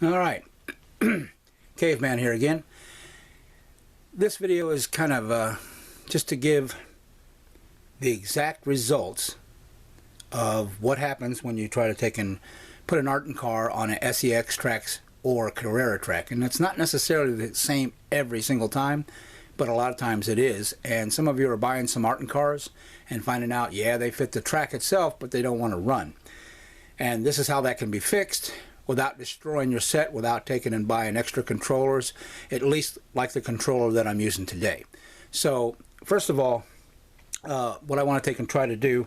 Alright, Caveman here again. This video is kind of just to give the exact results of what happens when you try to take and put an Artin car on an SEX tracks or a Carrera track. And it's not necessarily the same every single time, but a lot of times it is. And some of you are buying some Artin cars and finding out, yeah, they fit the track itself, but they don't want to run. And this is how that can be fixed without destroying your set, without taking and buying extra controllers, at least like the controller that I'm using today. So first of all, what I want to take and try to do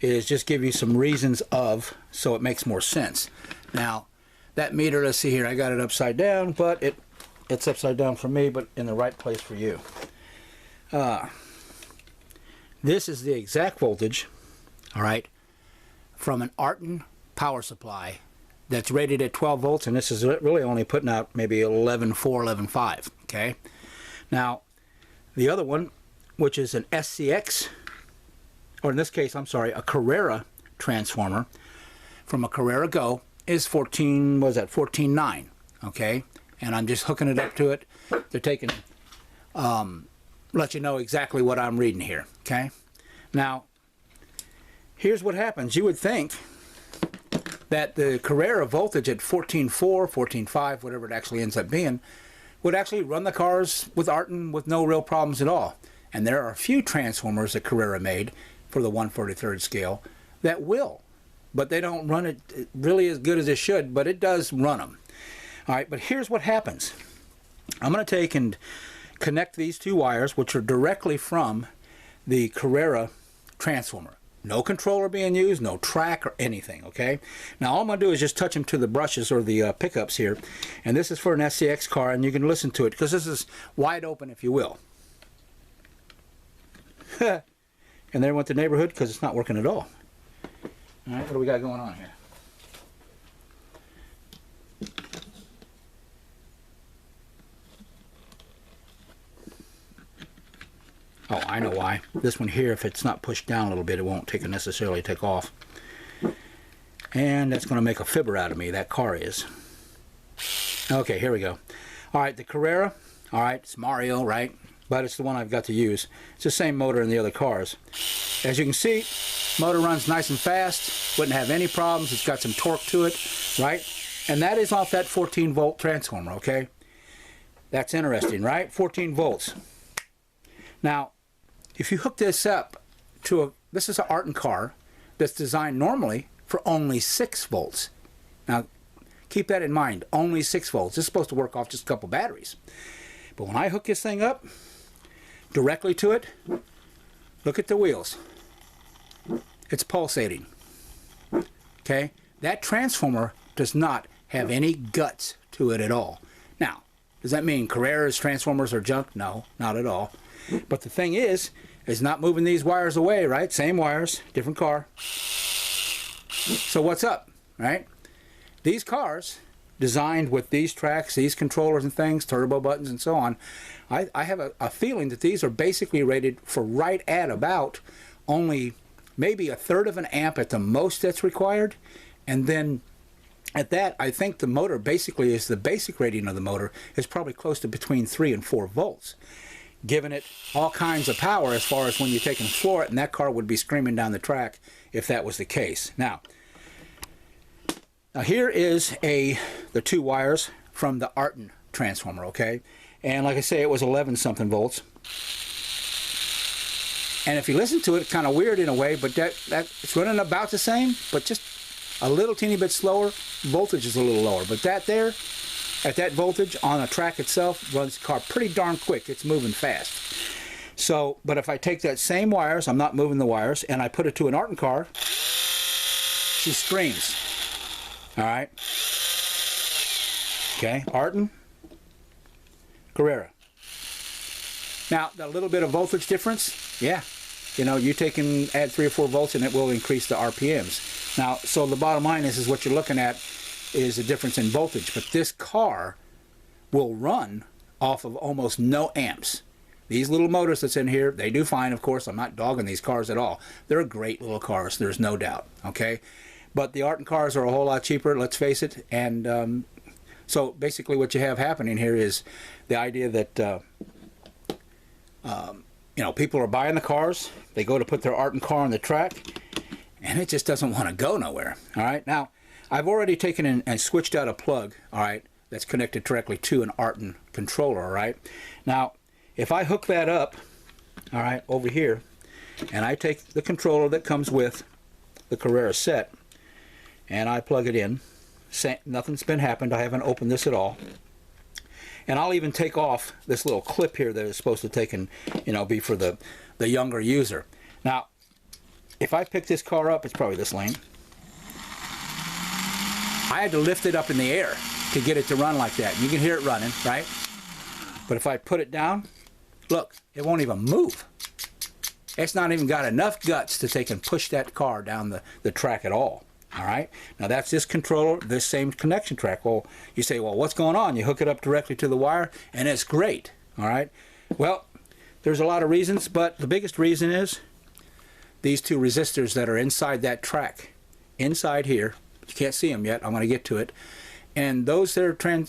is just give you some reasons of, so it makes more sense. Now that meter, let's see here, I got it upside down, but it's upside down for me, but in the right place for you. This is the exact voltage, all right, from an Artin power supply that's rated at 12 volts, and this is really only putting out maybe 11.4, 11.5, okay? Now, the other one, which is an SCX, or in this case, I'm sorry, a Carrera transformer from a Carrera Go, is 14, what is that, 14.9, okay? And I'm just hooking it up to it. They're taking, let you know exactly what I'm reading here, okay? Now, here's what happens. You would think that the Carrera voltage at 14.4, 14.5, whatever it actually ends up being, would actually run the cars with Artin with no real problems at all. And there are a few transformers that Carrera made for the 1/43rd scale that will, but they don't run it really as good as it should, but it does run them. All right, but here's what happens. I'm going to take and connect these two wires, which are directly from the Carrera transformer. No controller being used, no track or anything, okay? Now all I'm going to do is just touch them to the brushes or the pickups here. And this is for an SCX car, and you can listen to it because this is wide open, if you will. And there went the neighborhood because it's not working at all. All right, what do we got going on here? Oh, I know why. This one here, if it's not pushed down a little bit, it won't necessarily take off. And that's going to make a fibber out of me, that car is. Okay, here we go. All right, the Carrera, all right, it's Mario, right? But it's the one I've got to use. It's the same motor in the other cars. As you can see, motor runs nice and fast, wouldn't have any problems. It's got some torque to it, right? And that is off that 14-volt transformer, okay? That's interesting, right? 14 volts. Now, if you hook this up to this is an Artin car that's designed normally for only 6 volts. Now, keep that in mind, only 6 volts. It's supposed to work off just a couple batteries. But when I hook this thing up directly to it, look at the wheels. It's pulsating. Okay? That transformer does not have any guts to it at all. Now, does that mean Carrera's transformers are junk? No, not at all. But the thing is not moving these wires away, right? Same wires, different car. So what's up, right? These cars, designed with these tracks, these controllers and things, turbo buttons and so on, I have a feeling that these are basically rated for right at about only maybe 1/3 of an amp at the most that's required. And then at that, I think the motor basically is, the basic rating of the motor is probably close to between 3 and 4 volts. Giving it all kinds of power as far as when you take and floor it, and that car would be screaming down the track if that was the case. Now here is the 2 wires from the Artin transformer, okay? And like I say, it was 11 something volts. And if you listen to it, it's kind of weird in a way, but it's running about the same, but just a little teeny bit slower. Voltage is a little lower, but that there, at that voltage on a track itself, runs the car pretty darn quick. It's moving fast. So, but if I take that same wires, I'm not moving the wires, and I put it to an Artin car, she screams. All right. Okay, Artin, Carrera. Now, that little bit of voltage difference, yeah. You know, you take and add 3 or 4 volts and it will increase the RPMs. Now, so the bottom line is what you're looking at is a difference in voltage, but this car will run off of almost no amps. These little motors that's in here, they do fine, of course. I'm not dogging these cars at all. They're great little cars, there's no doubt, okay? But the Artin cars are a whole lot cheaper, let's face it, and So basically what you have happening here is the idea that you know, people are buying the cars, they go to put their Artin car on the track, and it just doesn't want to go nowhere. All right, now I've already taken in and switched out a plug, all right, that's connected directly to an Artin controller. All right, now if I hook that up, all right, over here, and I take the controller that comes with the Carrera set and I plug it in, nothing's been happened, I haven't opened this at all. And I'll even take off this little clip here that is supposed to take and, you know, be for the younger user. Now, if I pick this car up, it's probably this lane. I had to lift it up in the air to get it to run like that. You can hear it running, right? But if I put it down, look, it won't even move. It's not even got enough guts to take and push that car down the track at all. All right, now that's this controller, this same connection track. Well, you say, well, what's going on? You hook it up directly to the wire, and it's great. All right, well, there's a lot of reasons, but the biggest reason is these two resistors that are inside that track, inside here. You can't see them yet. I'm going to get to it. And those that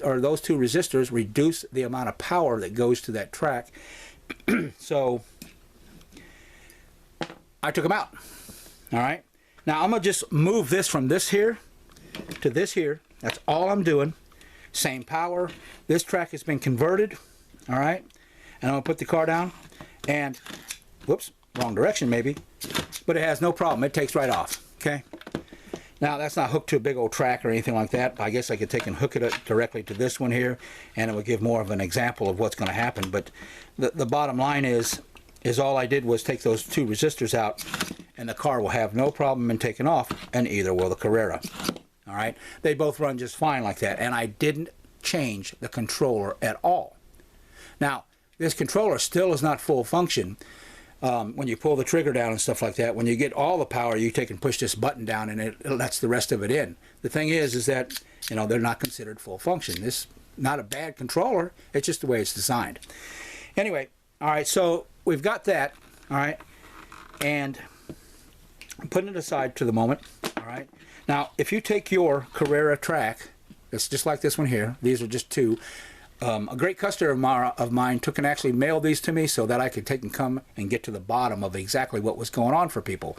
are those two resistors reduce the amount of power that goes to that track. So I took them out. All right. Now I'm going to just move this from this here to this here. That's all I'm doing. Same power. This track has been converted. All right. And I'm going to put the car down. And, whoops, wrong direction maybe. But it has no problem. It takes right off. Okay. Now that's not hooked to a big old track or anything like that. I guess I could take and hook it up directly to this one here. And it would give more of an example of what's going to happen. But the bottom line is all I did was take those two resistors out, and the car will have no problem in taking off, and either will the Carrera. All right, they both run just fine like that, and I didn't change the controller at all. Now this controller still is not full function. When you pull the trigger down and stuff like that, when you get all the power, you take and push this button down, and it lets the rest of it in. The thing is that, you know, they're not considered full function. This is not a bad controller, it's just the way it's designed. Anyway, all right, so we've got that, all right, and I'm putting it aside to the moment. All right, now if you take your Carrera track, it's just like this one here. These are just two. A great customer of mine took and actually mailed these to me so that I could take and come and get to the bottom of exactly what was going on for people.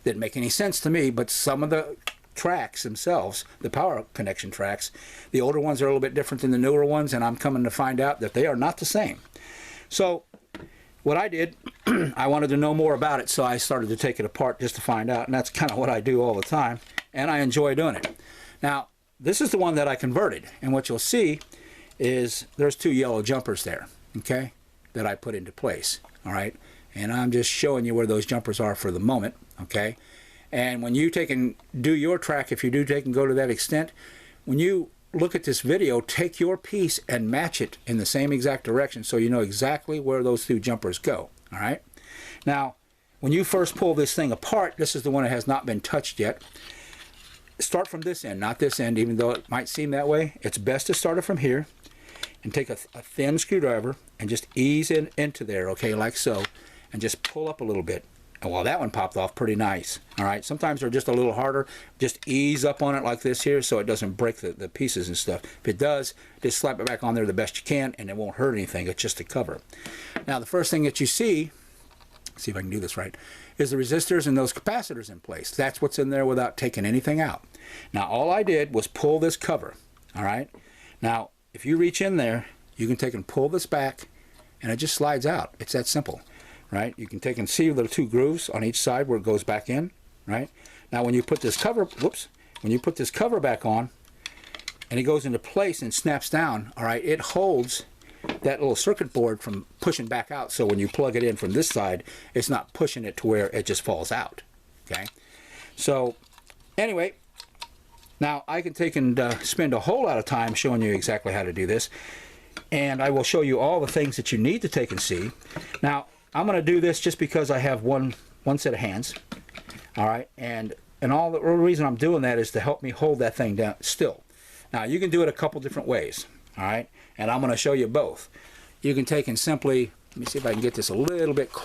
Didn't make any sense to me, but some of the tracks themselves, the power connection tracks, the older ones are a little bit different than the newer ones, and I'm coming to find out that they are not the same. So what I did, I wanted to know more about it, so I started to take it apart just to find out, and that's kind of what I do all the time, and I enjoy doing it. Now, this is the one that I converted, and what you'll see is there's two yellow jumpers there, okay, that I put into place, all right? And I'm just showing you where those jumpers are for the moment, okay? And when you take and do your track, if you do take and go to that extent, when you look at this video, take your piece and match it in the same exact direction so you know exactly where those two jumpers go, all right? Now, when you first pull this thing apart, this is the one that has not been touched yet. Start from this end, not this end, even though it might seem that way. It's best to start it from here and take a thin screwdriver and just ease into there, okay, like so, and just pull up a little bit. And well, that one popped off pretty nice. All right, sometimes they're just a little harder. Just ease up on it like this here so it doesn't break the pieces and stuff. If it does, just slap it back on there the best you can, and it won't hurt anything. It's just a cover. Now, the first thing that you see if I can do this right, is the resistors and those capacitors in place. That's what's in there without taking anything out. Now, all I did was pull this cover. All right. Now, if you reach in there, you can take and pull this back, and it just slides out. It's that simple. Right? You can take and see the two grooves on each side where it goes back in, right? Now when you put this cover, when you put this cover back on and it goes into place and snaps down, all right, it holds that little circuit board from pushing back out, so when you plug it in from this side, it's not pushing it to where it just falls out, okay? So anyway, now I can take and spend a whole lot of time showing you exactly how to do this, and I will show you all the things that you need to take and see. Now, I'm going to do this just because I have one set of hands, all right, and all the reason I'm doing that is to help me hold that thing down still. Now you can do it a couple different ways, all right, and I'm going to show you both. You can take and simply, let me see if I can get this a little bit closer.